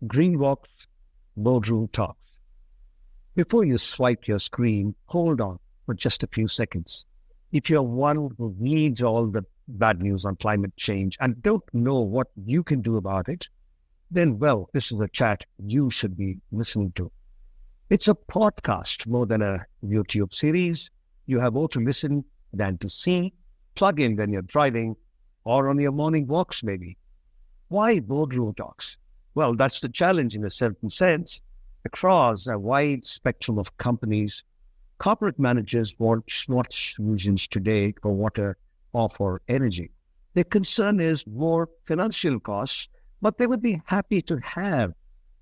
Greenwalk's Boardroom Talks. Before you swipe your screen, hold on for just a few seconds. If you're one who reads all the bad news on climate change and don't know what you can do about it, then, well, this is a chat you should be listening to. It's a podcast more than a YouTube series. You have more to listen than to see. Plug in when you're driving or on your morning walks, maybe. Why Boardroom Talks? Well, that's the challenge in a certain sense. Across a wide spectrum of companies, corporate managers want smart solutions today for water or for energy. Their concern is more financial costs, but they would be happy to have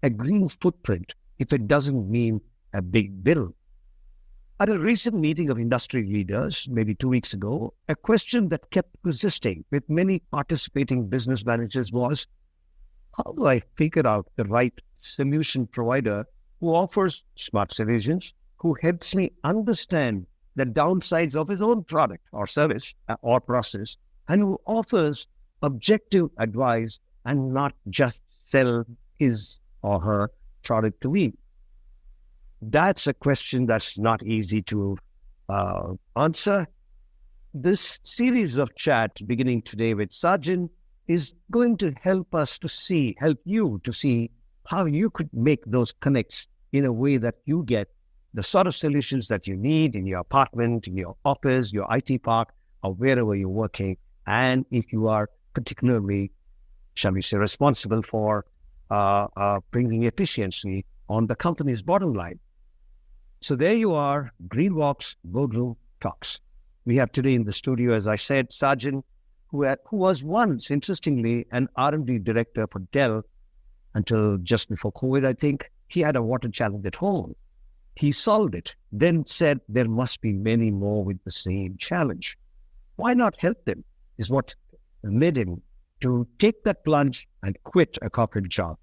a green footprint if it doesn't mean a big bill. At a recent meeting of industry leaders, maybe 2 weeks ago, a question that kept persisting with many participating business managers was, how do I figure out the right solution provider who offers smart solutions, who helps me understand the downsides of his own product or service or process, and who offers objective advice and not just sell his or her product to me? That's a question that's not easy to answer. This series of chats beginning today with Sajin is going to help you to see how you could make those connects in a way that you get the sort of solutions that you need in your apartment, in your office, your IT park, or wherever you're working. And if you are particularly, shall we say, responsible for bringing efficiency on the company's bottom line. So there you are, Greenwalk's Boardroom Talks. We have today in the studio, as I said, Sajin, who was once, interestingly, an R&D director for Dell until just before COVID, I think. He had a water challenge at home. He solved it, then said there must be many more with the same challenge. Why not help them is what led him to take that plunge and quit a corporate job.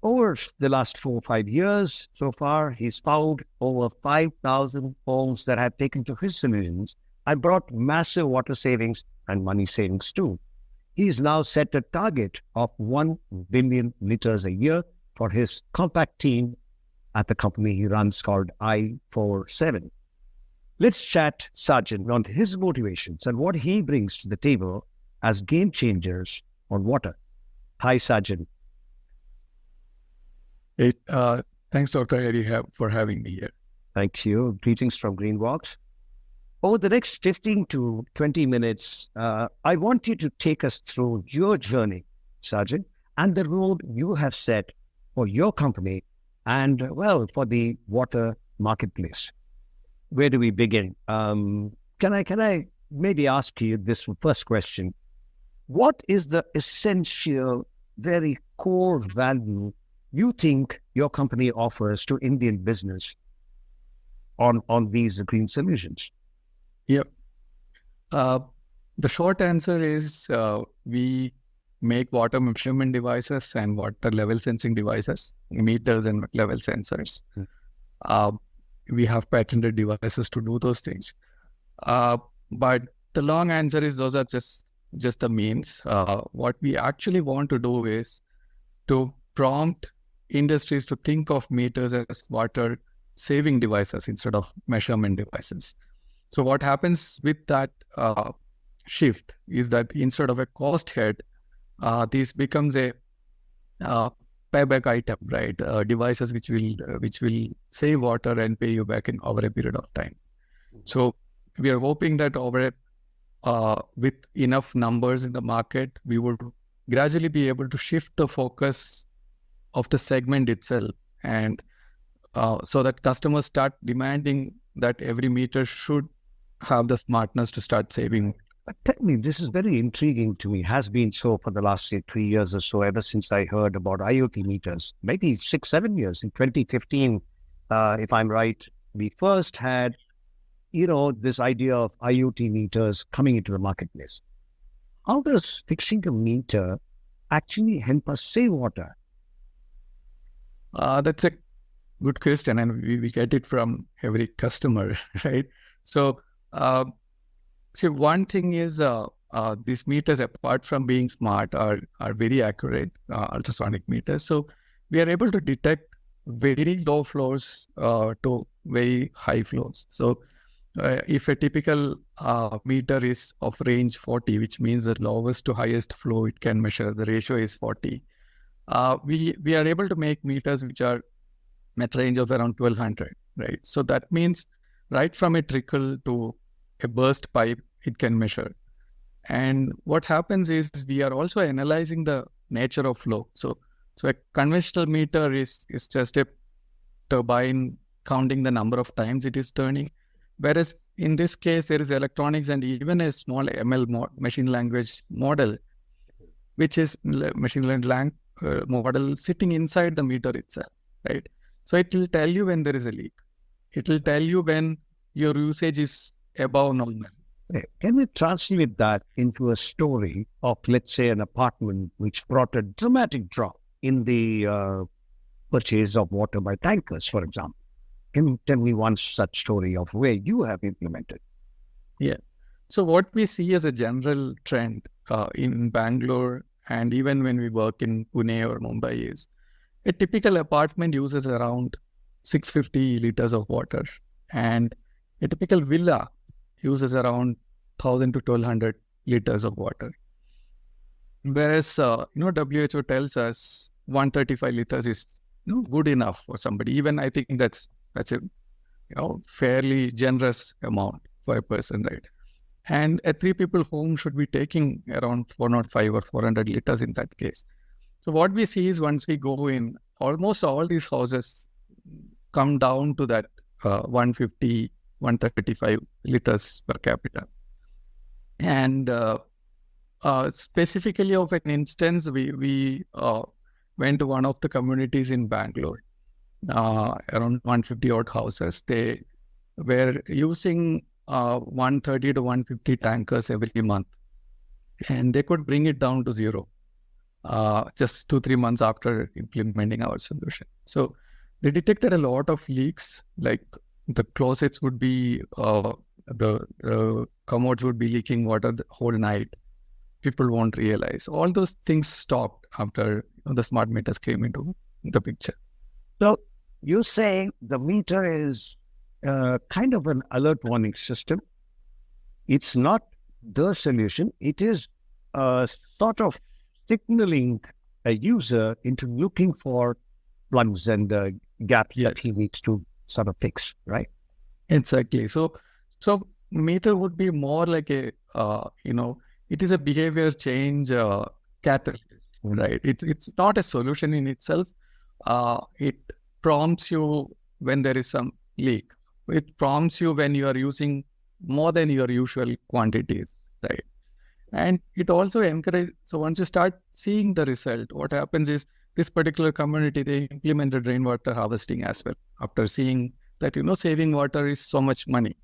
Over the last 4 or 5 years so far, he's found over 5,000 homes that have taken to his solutions and brought massive water savings and money savings too. He's now set a target of 1 billion liters a year for his compact team at the company he runs called I47. Let's chat Sajin on his motivations and what he brings to the table as game changers on water. Hi, Sajin. Hey, thanks, Dr. Eddie, for having me here. Thank you. Greetings from Greenwalks. Over the next 15 to 20 minutes, I want you to take us through your journey, Sajin, and the road you have set for your company and, well, for the water marketplace. Where do we begin? Can I maybe ask you this first question? What is the essential, very core value you think your company offers to Indian business on these green solutions? Yep. The short answer is we make water measurement devices and water level sensing devices, meters and level sensors. We have patented devices to do those things. But the long answer is those are just the means. What we actually want to do is to prompt industries to think of meters as water saving devices instead of measurement devices. So what happens with that shift is that instead of a cost head, this becomes a payback item, right? Devices which will save water and pay you back over a period of time. So we are hoping that with enough numbers in the market, we would gradually be able to shift the focus of the segment itself, and so that customers start demanding that every meter should have the smartness to start saving. Tell me, this is very intriguing to me. Has been so for the last, say, 3 years or so, ever since I heard about IoT meters, maybe 6, 7 years. In 2015, if I'm right, we first had, this idea of IoT meters coming into the marketplace. How does fixing a meter actually help us save water? That's a good question, and we get it from every customer, right? So, one thing is these meters, apart from being smart, are very accurate ultrasonic meters. So we are able to detect very low flows to very high flows. So if a typical meter is of range 40, which means the lowest to highest flow it can measure, the ratio is 40. We are able to make meters which are at range of around 1200, right? So that means right from a trickle to a burst pipe, it can measure. And what happens is we are also analyzing the nature of flow. So a conventional meter is just a turbine counting the number of times it is turning. Whereas in this case, there is electronics and even a small ML machine language model, which is machine learning model sitting inside the meter itself, right? So it will tell you when there is a leak. It will tell you when your usage is above normal. Can we translate that into a story of, let's say, an apartment which brought a dramatic drop in the purchase of water by tankers, for example? Can you tell me one such story of where you have implemented? Yeah. So what we see as a general trend in Bangalore and even when we work in Pune or Mumbai is a typical apartment uses around 650 liters of water, and a typical villa uses around 1000 to 1200 liters of water. Whereas, WHO tells us 135 liters is good enough for somebody. Even I think that's a fairly generous amount for a person, right? And a 3 people home should be taking around 405 or 400 liters in that case. So what we see is once we go in, almost all these houses come down to that 150, 135 liters per capita. And specifically of an instance, we went to one of the communities in Bangalore, around 150 odd houses. They were using 130 to 150 tankers every month, and they could bring it down to zero just 2-3 months after implementing our solution. So they detected a lot of leaks, like the closets would be, the commodes would be leaking water the whole night. People won't realize. All those things stopped after the smart meters came into the picture. So you're saying the meter is kind of an alert warning system. It's not the solution. It is sort of signaling a user into looking for plugs and gaps that he needs to sort of fix, right? Exactly. So meter would be more like a, it is a behavior change catalyst, right? It's not a solution in itself. It prompts you when there is some leak. It prompts you when you are using more than your usual quantities, right? And it also encourages, so once you start seeing the result, what happens is this particular community, they implemented rainwater harvesting as well after seeing that, saving water is so much money.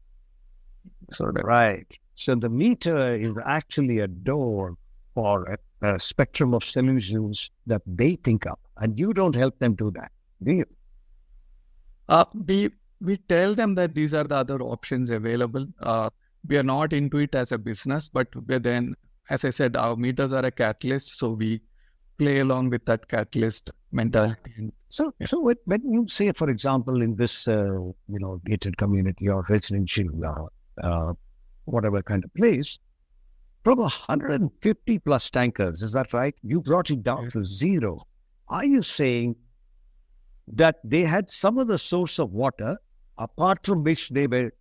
Right. So the meter is actually a door for a spectrum of solutions that they think up, and you don't help them do that, do you? We tell them that these are the other options available. We are not into it as a business, but then, as I said, our meters are a catalyst, so we play along with that catalyst mentality. So when you say, for example, in this gated community or residential, whatever kind of place, from 150 plus tankers, is that right? You brought it down to zero. Are you saying that they had some other source of water apart from which they were,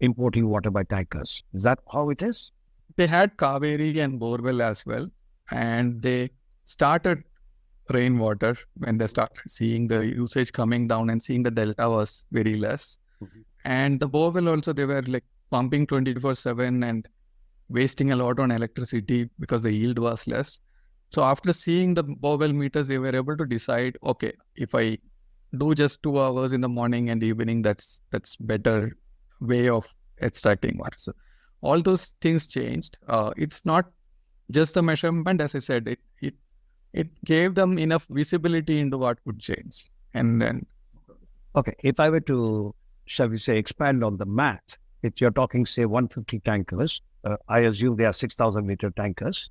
importing water by tankers? Is that how it is? They had Kaveri and borewell as well, and they started rainwater when they started seeing the usage coming down and seeing the delta was very less. Mm-hmm. And the borewell also, they were like pumping 24/7 and wasting a lot on electricity because the yield was less. So after seeing the borewell meters, they were able to decide, okay, if I do just 2 hours in the morning and evening, that's better way of extracting water. So all those things changed. It's not just the measurement, as I said, it gave them enough visibility into what could change. And then, okay, if I were to, shall we say, expand on the math, if you're talking, say, 150 tankers, I assume they are 6,000 liter tankers,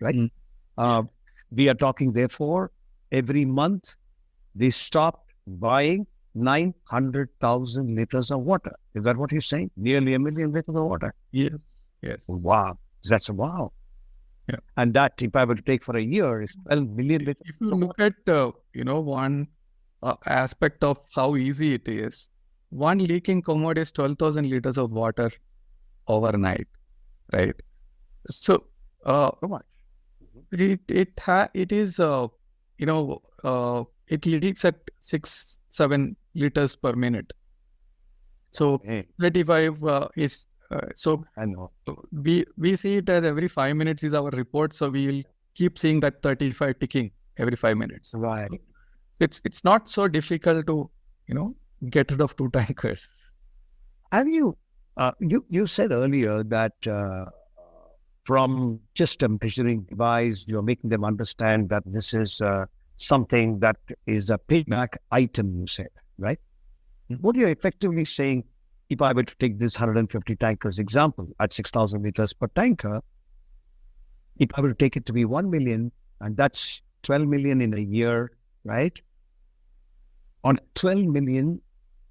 right? We are talking, therefore, every month, they stopped buying 900,000 liters of water. Is that what you're saying? Nearly 1 million liters of water. Yes. Yes. Wow. That's wow. Yeah. And that, if I were to take for a year, is 12 million liters. If you look at, one aspect of how easy it is, one leaking commode is 12,000 liters of water overnight, right? So, So much. it is, it leaks at 6-7 liters per minute. So Hey, 35 is, so I know. we see it as every 5 minutes is our report. So we will keep seeing that 35 ticking every 5 minutes. Right. So it's not so difficult to, get rid of 2 tankers. Have you said earlier that from just a measuring device, you're making them understand that this is something that is a payback item, you said, right? What you're effectively saying, if I were to take this 150 tankers example at 6,000 liters per tanker, if I were to take it to be 1 million, and that's 12 million in a year, right? On 12 million,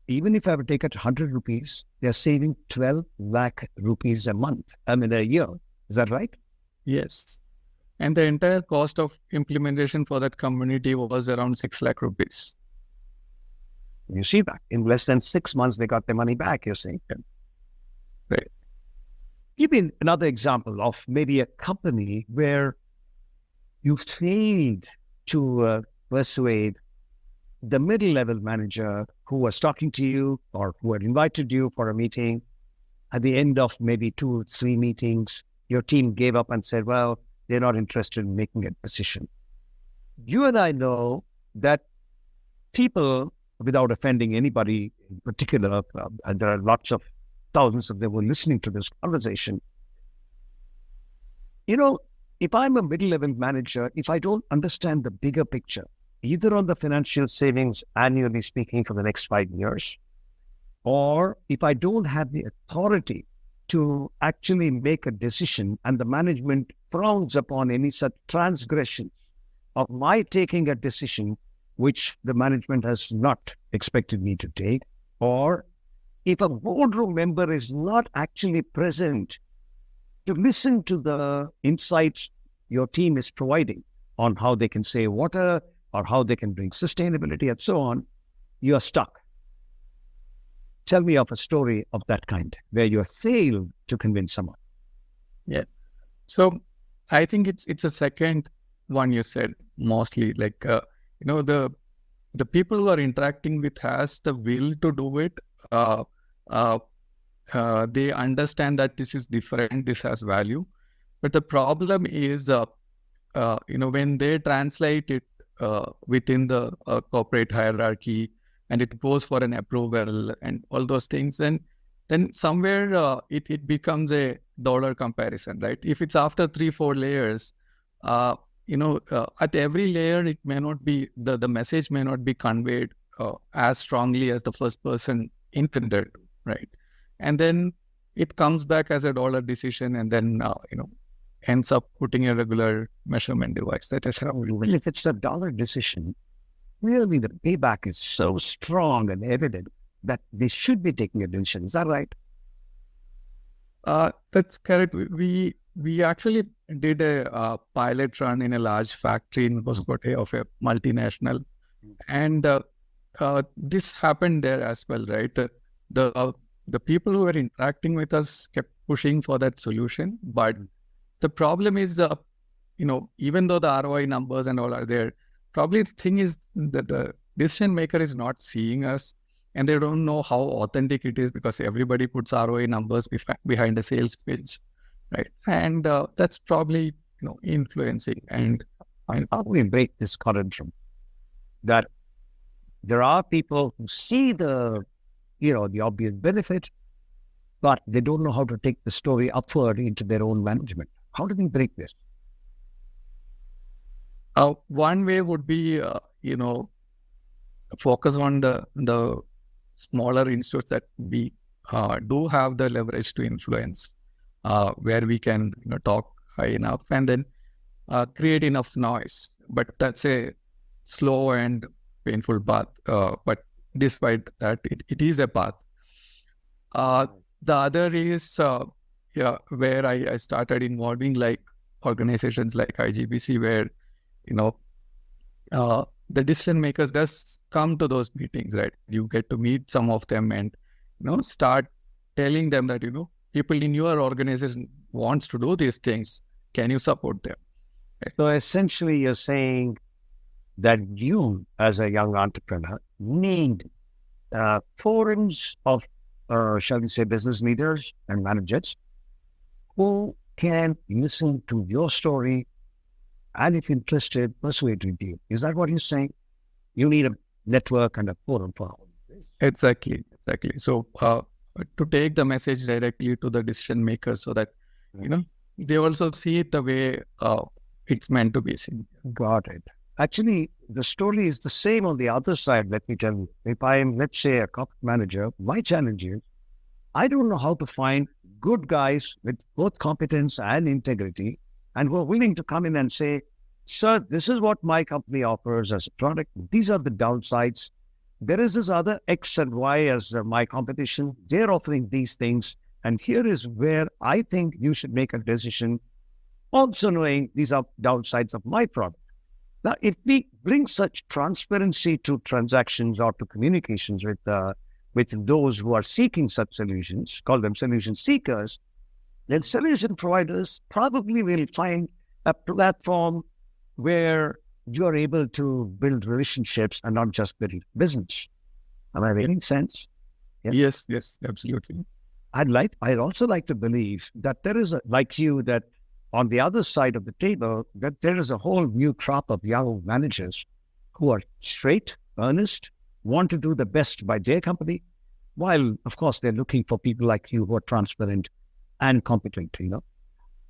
even if I were to take it 100 rupees, they're saving 12 lakh rupees a month, a year. Is that right? Yes. And the entire cost of implementation for that community was around 6 lakh rupees. You see that in less than 6 months, they got their money back, you're saying. Right. Give me another example of maybe a company where you failed to persuade the middle-level manager who was talking to you or who had invited you for a meeting. At the end of maybe 2 or 3 meetings, your team gave up and said, well, they're not interested in making a decision. You and I know that people, without offending anybody in particular, and there are lots of thousands of them who are listening to this conversation. If I'm a middle-level manager, if I don't understand the bigger picture, either on the financial savings, annually speaking, for the next 5 years, or if I don't have the authority to actually make a decision and the management frowns upon any such transgressions of my taking a decision which the management has not expected me to take, or if a boardroom member is not actually present to listen to the insights your team is providing on how they can save water or how they can bring sustainability and so on, you are stuck. Tell me of a story of that kind where you have failed to convince someone. Yeah. So I think it's a second one you said mostly, like, the people who are interacting with has the will to do it. They understand that this is different, this has value. But the problem is, when they translate it within the corporate hierarchy and it goes for an approval and all those things, then somewhere it becomes a dollar comparison, right? If it's after 3-4 layers, at every layer, it may not be, the message may not be conveyed as strongly as the first person intended, right? And then it comes back as a dollar decision and then, ends up putting a regular measurement device. That is how Well, if it's a dollar decision, really the payback is so strong and evident that they should be taking a decision. Is that right? That's correct. We actually did a pilot run in a large factory in Hoskote of a multinational, and this happened there as well, right? The people who were interacting with us kept pushing for that solution, but the problem is, even though the ROI numbers and all are there, probably the thing is that the decision maker is not seeing us, and they don't know how authentic it is because everybody puts ROI numbers behind a sales pitch, right? And that's probably influencing. And how do we break this conundrum that there are people who see the obvious benefit, but they don't know how to take the story upward into their own management? How do we break this? One way would be, focus on the smaller institutes that we do have the leverage to influence, where we can talk high enough and then create enough noise. But that's a slow and painful path, but despite that, it is a path. The other is where I started involving like organizations like IGBC, where the decision makers does come to those meetings, right? You get to meet some of them and start telling them that people in your organization wants to do these things. Can you support them? Right? So essentially, you're saying that you, as a young entrepreneur, need forums of, shall we say, business leaders and managers who can listen to your story and, if interested, persuade with you. Is that what you're saying? You need a network and a forum for all this. Exactly. So to take the message directly to the decision makers so that, they also see it the way it's meant to be seen. Got it. Actually, the story is the same on the other side, let me tell you. If I am, let's say, a corporate manager, my challenge is I don't know how to find good guys with both competence and integrity and who are willing to come in and say, sir, this is what my company offers as a product. These are the downsides. There is this other X and Y as my competition. They're offering these things. And here is where I think you should make a decision, also knowing these are downsides of my product. Now, if we bring such transparency to transactions or to communications with those who are seeking such solutions, call them solution seekers, then solution providers probably will find a platform where you're able to build relationships and not just build business. Am I making sense? Yes, absolutely. I'd also like to believe that there is like you, that on the other side of the table, that there is a whole new crop of young managers who are straight, earnest, want to do the best by their company, while, of course, they're looking for people like you who are transparent and competent,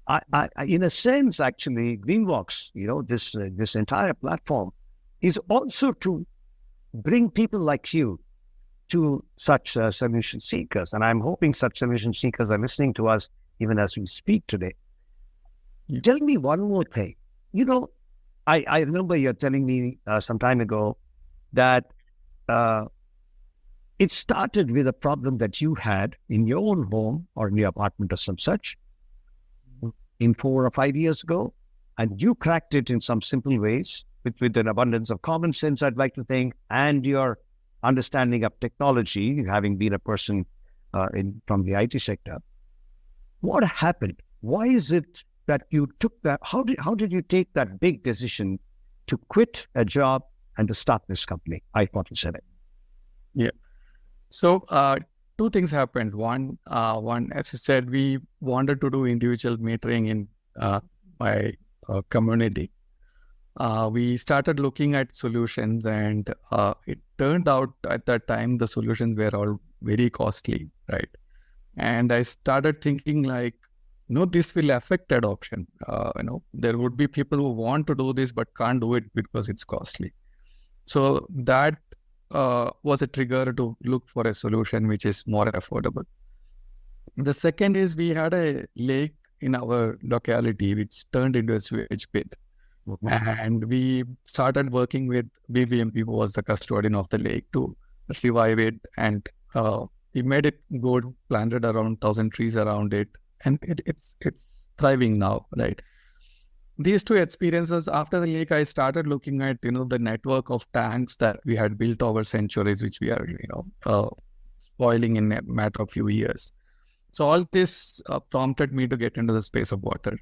I in a sense, actually, Greenbox, this entire platform is also to bring people like you to such solution seekers. And I'm hoping such solution seekers are listening to us even as we speak today. Tell me one more thing. I remember you're telling me some time ago that it started with a problem that you had in your own home or in your apartment or some such in 4 or 5 years ago, and you cracked it in some simple ways with an abundance of common sense, I'd like to think, and your understanding of technology, having been a person from the IT sector. What happened? Why is it that you took that? How did you take that big decision to quit a job and to start this company, I-47? Yeah. So two things happened. One, as you said, we wanted to do individual metering in my community. We started looking at solutions, and it turned out at that time the solutions were all very costly, right? And I started thinking like, this will affect adoption. There would be people who want to do this but can't do it because it's costly. So that was a trigger to look for a solution which is more affordable. The second is we had a lake in our locality which turned into a sewage pit. And we started working with BBMP, who was the custodian of the lake, to revive it. And we made it good, planted around 1,000 trees around it. And it's thriving now, right? These two experiences, after the lake, I started looking at, the network of tanks that we had built over centuries, which we are, spoiling in a matter of few years. So all this prompted me to get into the space of water.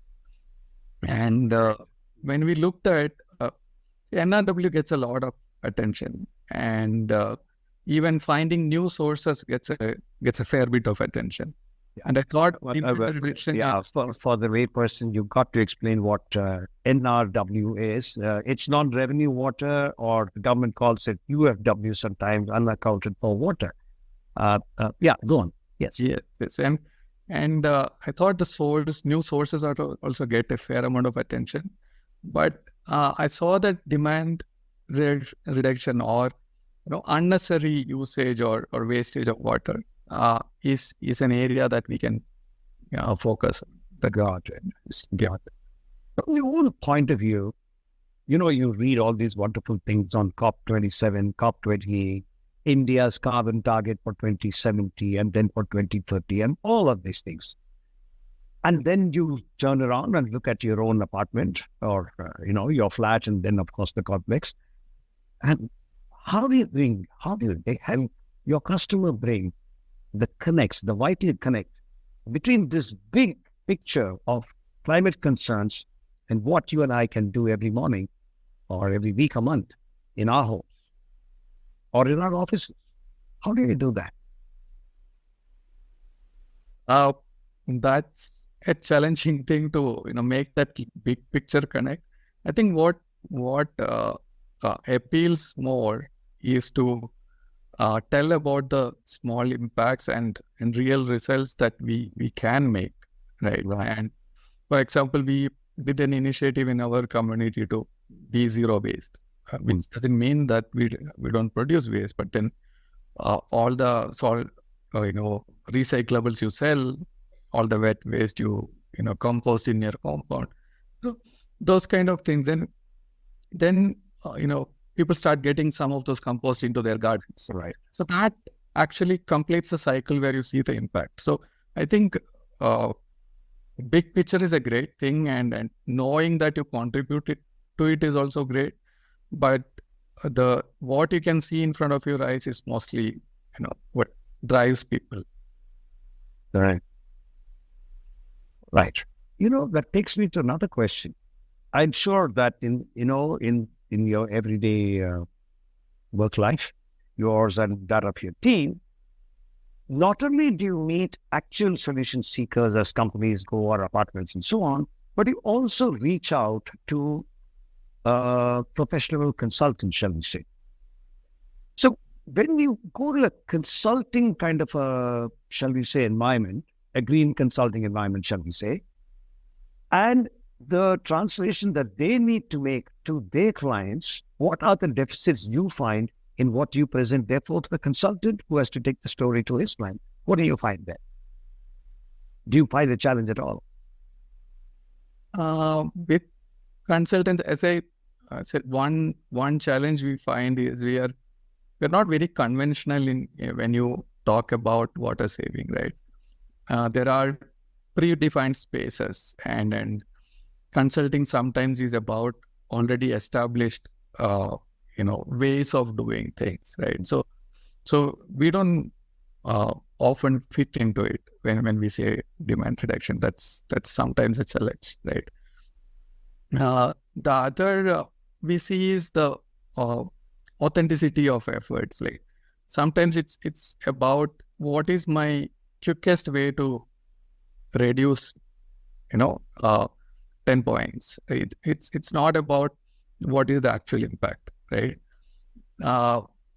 And when we looked at, NRW gets a lot of attention, and even finding new sources gets a fair bit of attention. Yeah. And I thought, for the right person, you've got to explain what NRW is. It's non-revenue water, or the government calls it UFW sometimes, unaccounted for water. Go on. Yes. And I thought the new sources are to also get a fair amount of attention. But I saw that demand reduction or unnecessary usage or wastage of water is an area that we can focus on. Got it. From your own point of view, You read all these wonderful things on COP27, COP28, India's carbon target for 2070 and then for 2030 and all of these things. And then you turn around and look at your own apartment or, your flat and then, of course, the complex. And how do they help your customer bring the vital connect between this big picture of climate concerns and what you and I can do every morning or every week, a month in our homes or in our offices? How do you do that? That's a challenging thing to make that big picture connect. I think what appeals more is to tell about the small impacts and real results that we can make, right? And for example, we did an initiative in our community to be zero waste, which doesn't mean that we don't produce waste, but then all the salt, recyclables you sell, all the wet waste you compost in your compound, so those kind of things. Then people start getting some of those compost into their gardens, right? So that actually completes the cycle where you see the impact. So I think big picture is a great thing, and knowing that you contributed to it is also great. But what you can see in front of your eyes is mostly what drives people. Right. That takes me to another question. I'm sure that in your everyday work life, yours and that of your team, not only do you meet actual solution seekers as companies go or apartments and so on, but you also reach out to professional consultants, shall we say. So when you go to a consulting kind of a, shall we say, environment, a green consulting environment, shall we say, and the translation that they need to make to their clients, what are the deficits you find in what you present, therefore, to the consultant who has to take the story to his client? What do you find there? Do you find a challenge at all? With consultants, as I said, one challenge we find is we're not very conventional in when you talk about water saving, right? There are predefined spaces, and consulting sometimes is about already established ways of doing things, right? So we don't often fit into it when we say demand reduction. That's sometimes a challenge, right? The other we see is the authenticity of efforts. Like sometimes it's about what is my quickest way to reduce 10 points. It's not about what is the actual impact, right?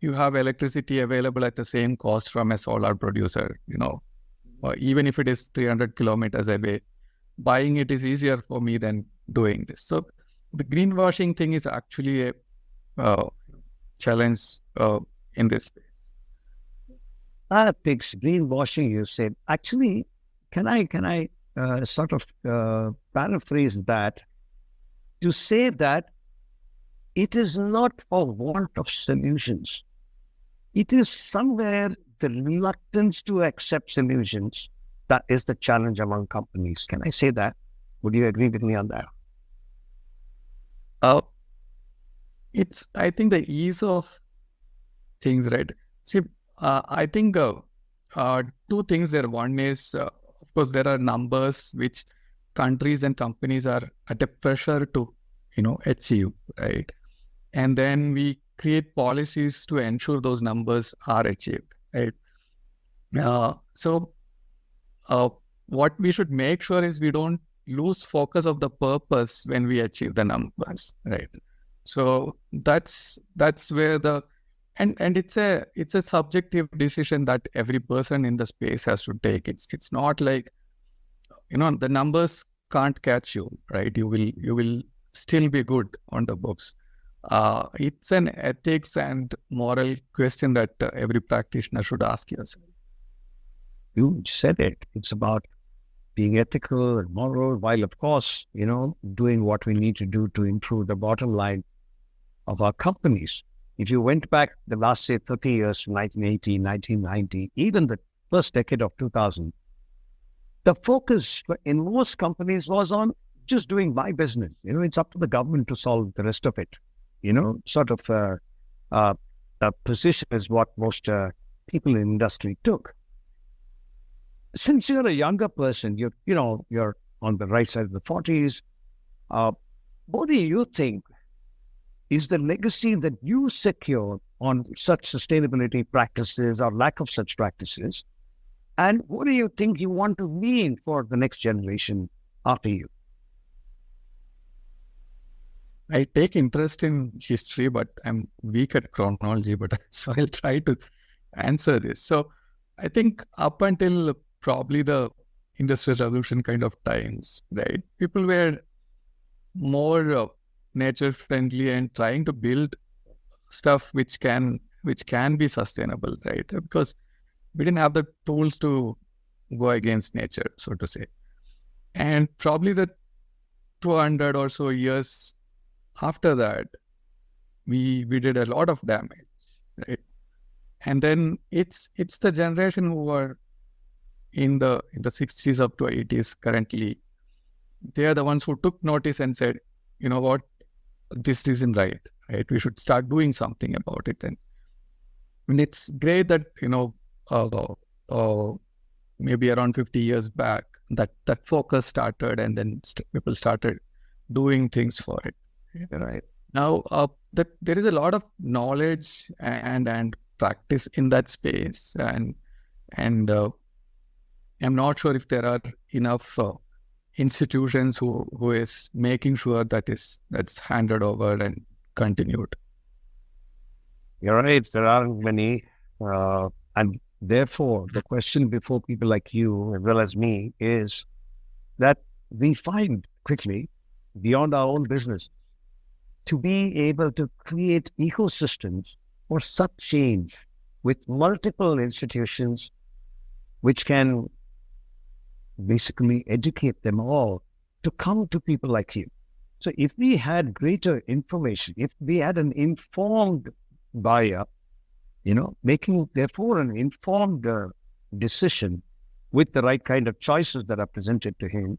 You have electricity available at the same cost from a solar producer, even if it is 300 kilometers away, buying it is easier for me than doing this. So the greenwashing thing is actually a challenge in this space. Takes greenwashing, you said. Actually, can I sort of paraphrase that to say that it is not for want of solutions. It is somewhere the reluctance to accept solutions that is the challenge among companies. Can I say that? Would you agree with me on that? It's, I think, the ease of things, right? See, I think two things there. One is, of course, there are numbers which countries and companies are at a pressure to, achieve, right? And then we create policies to ensure those numbers are achieved, right? So what we should make sure is we don't lose focus of the purpose when we achieve the numbers, right? So that's where and it's a subjective decision that every person in the space has to take. It's not like, the numbers can't catch you, right? You will still be good on the books. It's an ethics and moral question that every practitioner should ask yourself. You said it. It's about being ethical and moral, while of course, doing what we need to do to improve the bottom line of our companies. If you went back the last, say, 30 years to 1980, 1990, even the first decade of 2000, the focus in most companies was on just doing my business. It's up to the government to solve the rest of it. Sort of a position is what most people in industry took. Since you're a younger person, you're on the right side of the 40s. What do you think is the legacy that you secure on such sustainability practices or lack of such practices? And what do you think you want to mean for the next generation after you? I take interest in history, but I'm weak at chronology, so I'll try to answer this. So I think up until probably the Industrial Revolution kind of times, right, people were more nature friendly and trying to build stuff which can be sustainable, right? Because we didn't have the tools to go against nature, so to say. And probably the 200 or so years after that, we did a lot of damage, right? And then it's the generation who are in the 60s up to 80s currently. They are the ones who took notice and said, you know what, this isn't right? We should start doing something about it. And it's great that, maybe around 50 years back, that focus started, and then people started doing things for it. Right now, that there is a lot of knowledge and practice in that space, and I'm not sure if there are enough institutions who is making sure that's handed over and continued. You're right. There aren't many, and therefore the question before people like you as well as me is that we find quickly beyond our own business to be able to create ecosystems for such change with multiple institutions which can basically educate them all to come to people like you. So if we had greater information, if we had an informed buyer, making therefore an informed decision with the right kind of choices that are presented to him,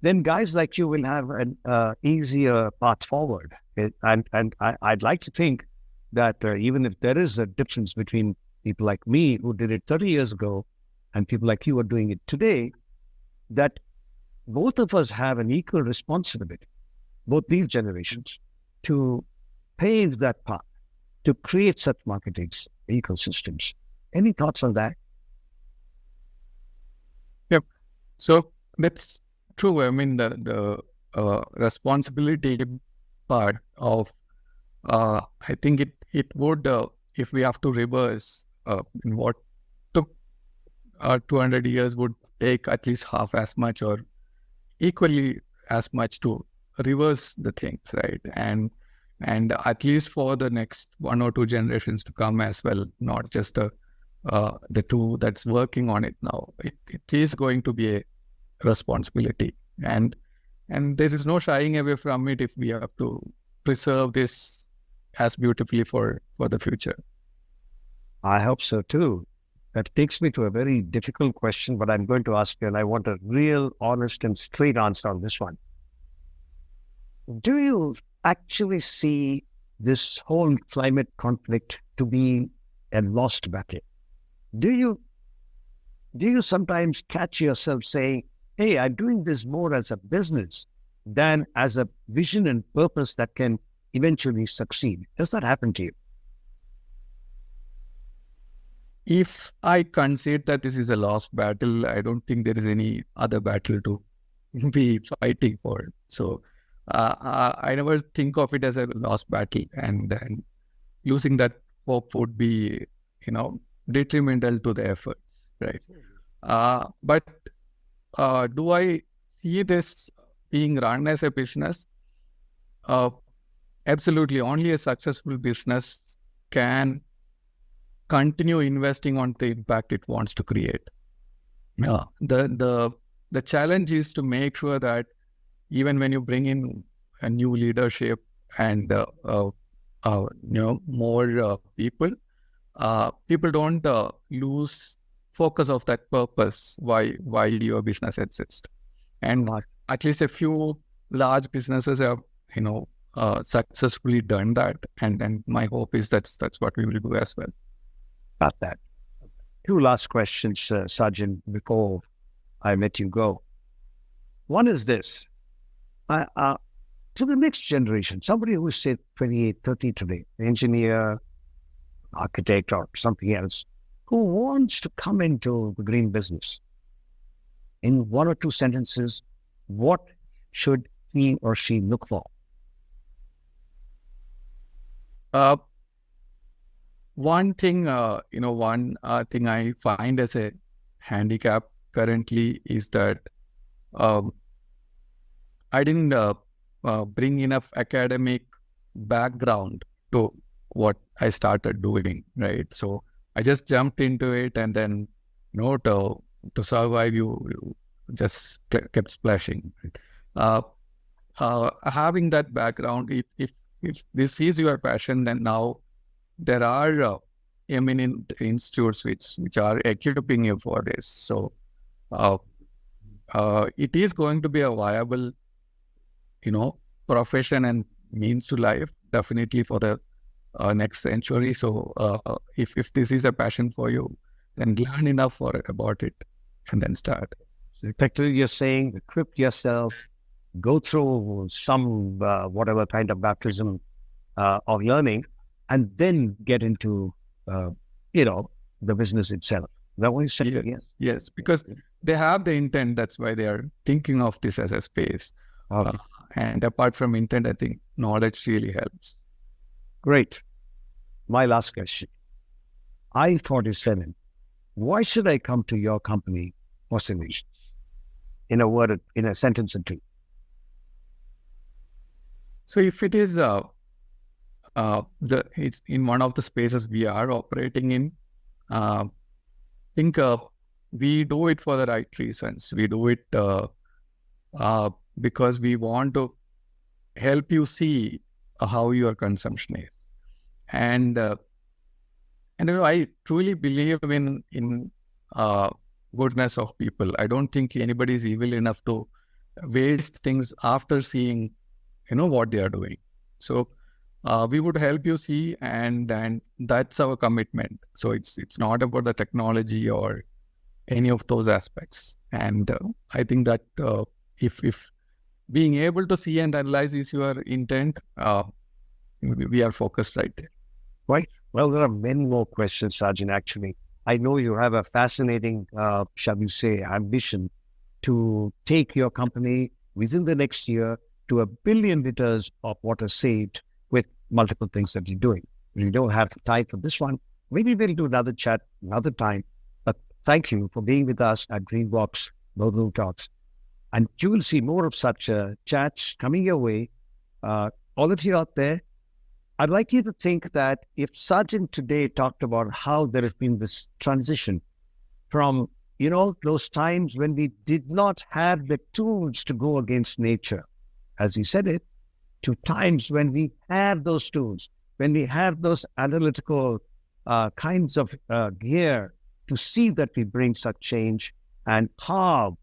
then guys like you will have an easier path forward. And I'd like to think that even if there is a difference between people like me who did it 30 years ago and people like you are doing it today, that both of us have an equal responsibility, both these generations, to pave that path, to create such marketing ecosystems. Any thoughts on that? Yep. So that's true. I mean, the responsibility part of, I think it would, if we have to reverse what took 200 years, would take at least half as much or equally as much to reverse the things, right? And at least for the next 1 or 2 generations to come as well, not just the two that's working on it now. It is going to be a responsibility, and there is no shying away from it if we have to preserve this as beautifully for the future. I hope so too. That takes me to a very difficult question, but I'm going to ask you, and I want a real, honest, and straight answer on this one. Do you actually see this whole climate conflict to be a lost battle? Do you sometimes catch yourself saying, hey, I'm doing this more as a business than as a vision and purpose that can eventually succeed? Does that happen to you? If I concede that this is a lost battle, I don't think there is any other battle to be fighting for. So I never think of it as a lost battle, and losing that hope would be, detrimental to the efforts, right? But do I see this being run as a business? Absolutely. Only a successful business can continue investing on the impact it wants to create. The the challenge is to make sure that even when you bring in a new leadership and more people, people don't lose focus of that purpose why your business exists. And at least a few large businesses have successfully done that, and my hope is that's what we will do as well. Got that. Two last questions, Sajin, before I let you go. One is this. To the next generation, somebody who is, say, 28, 30 today, engineer, architect, or something else, who wants to come into the green business, in one or two sentences, what should he or she look for? One thing, thing I find as a handicap currently is that I didn't bring enough academic background to what I started doing, right? So I just jumped into it, and then, to survive, you just kept splashing. Having that background, if this is your passion, then now there are eminent institutes which are equipping you for this. So it is going to be a viable, profession and means to life, definitely for the next century. So if this is a passion for you, then learn enough about it and then start. So effectively, you're saying equip yourself, go through some whatever kind of baptism of learning, and then get into the business itself. That what you said? Yes, because they have the intent. That's why they are thinking of this as a space. Okay. And apart from intent, I think knowledge really helps. Great. My last question. I-47. Why should I come to your company for solutions? In a sentence or two. So if it is it's in one of the spaces we are operating in, think we do it for the right reasons. We do it because we want to help you see how your consumption is, and I truly believe in goodness of people. I don't think anybody is evil enough to waste things after seeing what they are doing. So we would help you see, and that's our commitment. So it's not about the technology or any of those aspects. And I think that if being able to see and analyze is your intent, we are focused right there. Right. Well, there are many more questions, Sajin, actually. I know you have a fascinating, shall we say, ambition to take your company within the next year to 1 billion liters of water saved with multiple things that you're doing. We don't have time for this one. Maybe we'll do another chat another time. But thank you for being with us at Greenbox Boardroom Talks. And you will see more of such chats coming your way. All of you out there, I'd like you to think that if Sajin today talked about how there has been this transition from, those times when we did not have the tools to go against nature, as he said it, to times when we have those tools, when we have those analytical kinds of gear to see that we bring such change, and how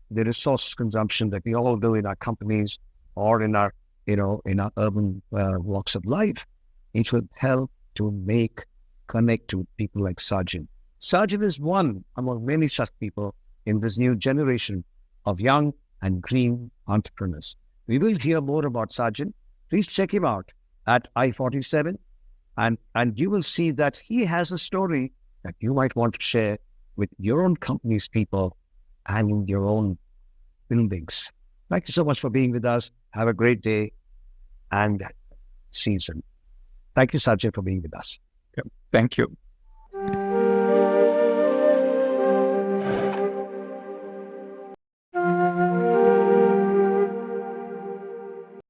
the resource consumption that we all do in our companies or in our urban walks of life, it will help to connect to people like Sajin. Sajin is one among many such people in this new generation of young and green entrepreneurs. We will hear more about Sajin. Please check him out at I-47, and you will see that he has a story that you might want to share with your own company's people and your own buildings. Thank you so much for being with us. Have a great day and see you soon. Thank you, Sajin, for being with us. Thank you.